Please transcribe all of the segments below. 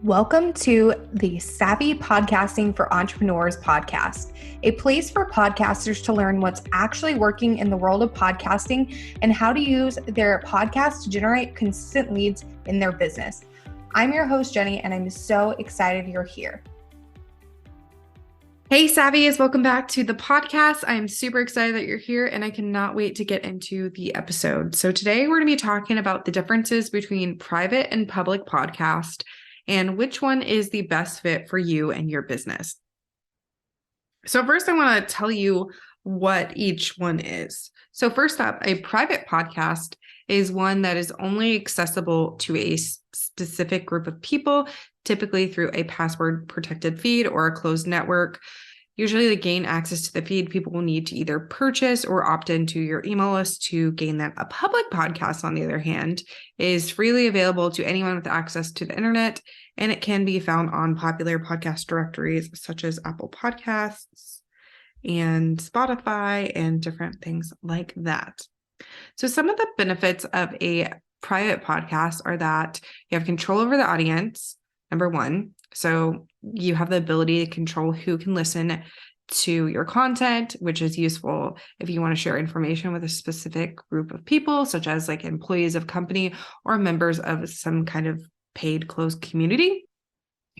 Welcome to the Savvy Podcasting for Entrepreneurs podcast, a place for podcasters to learn what's actually working in the world of podcasting and how to use their podcast to generate consistent leads in their business. I'm your host, Jenny, and I'm so excited you're here. Hey, Savvies, welcome back to the podcast. I'm super excited that you're here and I cannot wait to get into the episode. So today we're going to be talking about the differences between private and public podcast and which one is the best fit for you and your business. So first, I want to tell you what each one is. So first up, a private podcast is one that is only accessible to a specific group of people, typically through a password protected feed or a closed network. Usually to gain access to the feed, people will need to either purchase or opt into your email list to gain them. A public podcast, on the other hand, is freely available to anyone with access to the internet, and it can be found on popular podcast directories such as Apple Podcasts and Spotify and different things like that. So some of the benefits of a private podcast are that you have control over the audience, number one. So you have the ability to control who can listen to your content, which is useful if you want to share information with a specific group of people, such as like employees of company or members of some kind of paid closed community.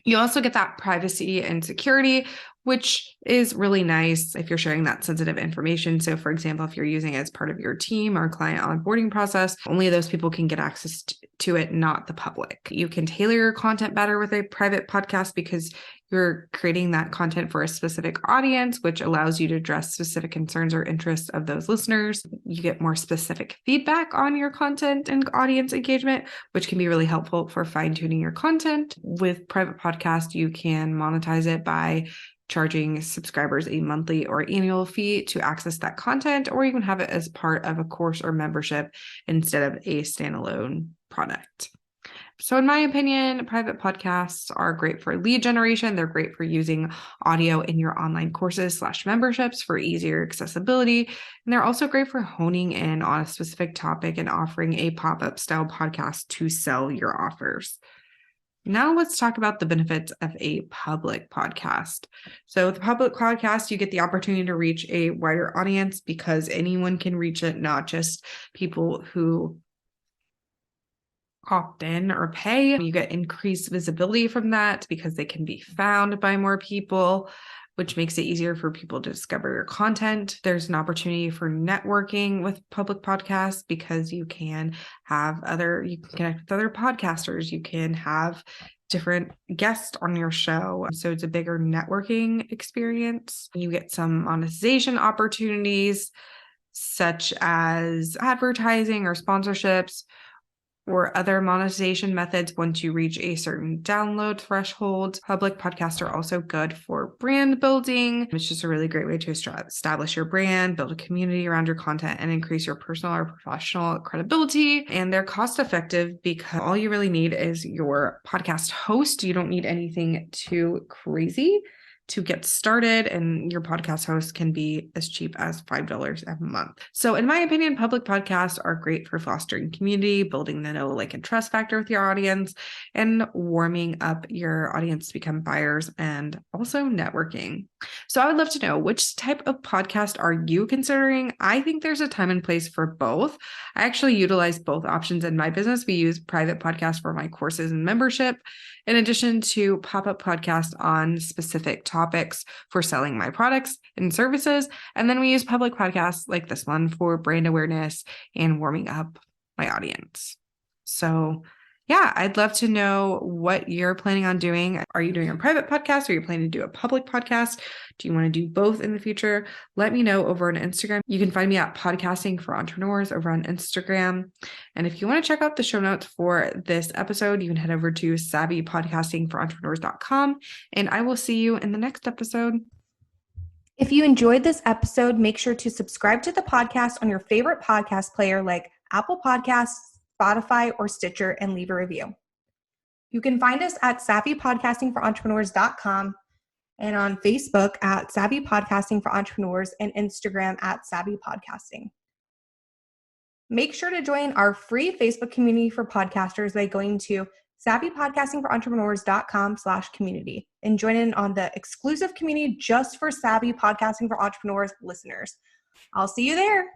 You also get that privacy and security, which is really nice if you're sharing that sensitive information. So for example, if you're using it as part of your team or client onboarding process, only those people can get access to it, not the public. You can tailor your content better with a private podcast because you're creating that content for a specific audience, which allows you to address specific concerns or interests of those listeners. You get more specific feedback on your content and audience engagement, which can be really helpful for fine-tuning your content. With private podcast, you can monetize it by charging subscribers a monthly or annual fee to access that content, or you can have it as part of a course or membership instead of a standalone product. So in my opinion, private podcasts are great for lead generation. They're great for using audio in your online courses / memberships for easier accessibility. And they're also great for honing in on a specific topic and offering a pop-up style podcast to sell your offers. Now let's talk about the benefits of a public podcast. So with a public podcast, you get the opportunity to reach a wider audience because anyone can reach it, not just people who opt in or pay. You get increased visibility from that because they can be found by more people, which makes it easier for people to discover your content. There's an opportunity for networking with public podcasts because you can connect with other podcasters. You can have different guests on your show. So it's a bigger networking experience. You get some monetization opportunities such as advertising or sponsorships, or other monetization methods once you reach a certain download threshold. Public podcasts are also good for brand building. It's just a really great way to establish your brand, build a community around your content, and increase your personal or professional credibility. And they're cost effective because all you really need is your podcast host. You don't need anything too crazy to get started, and your podcast host can be as cheap as $5 a month. So in my opinion, public podcasts are great for fostering community, building the know, like, and trust factor with your audience, and warming up your audience to become buyers, and also networking. So I would love to know, which type of podcast are you considering? I think there's a time and place for both. I actually utilize both options in my business. We use private podcasts for my courses and membership, in addition to pop-up podcasts on specific topics for selling my products and services. And then we use public podcasts like this one for brand awareness and warming up my audience. So yeah, I'd love to know what you're planning on doing. Are you doing a private podcast? Are you planning to do a public podcast? Do you want to do both in the future? Let me know over on Instagram. You can find me at Podcasting for Entrepreneurs over on Instagram. And if you want to check out the show notes for this episode, you can head over to savvypodcastingforentrepreneurs.com, and I will see you in the next episode. If you enjoyed this episode, make sure to subscribe to the podcast on your favorite podcast player like Apple Podcasts, Spotify, or Stitcher, and leave a review. You can find us at savvypodcastingforentrepreneurs.com and on Facebook at Savvy Podcasting for Entrepreneurs and Instagram at Savvy Podcasting. Make sure to join our free Facebook community for podcasters by going to savvypodcastingforentrepreneurs.com/community and join in on the exclusive community just for Savvy Podcasting for Entrepreneurs listeners. I'll see you there.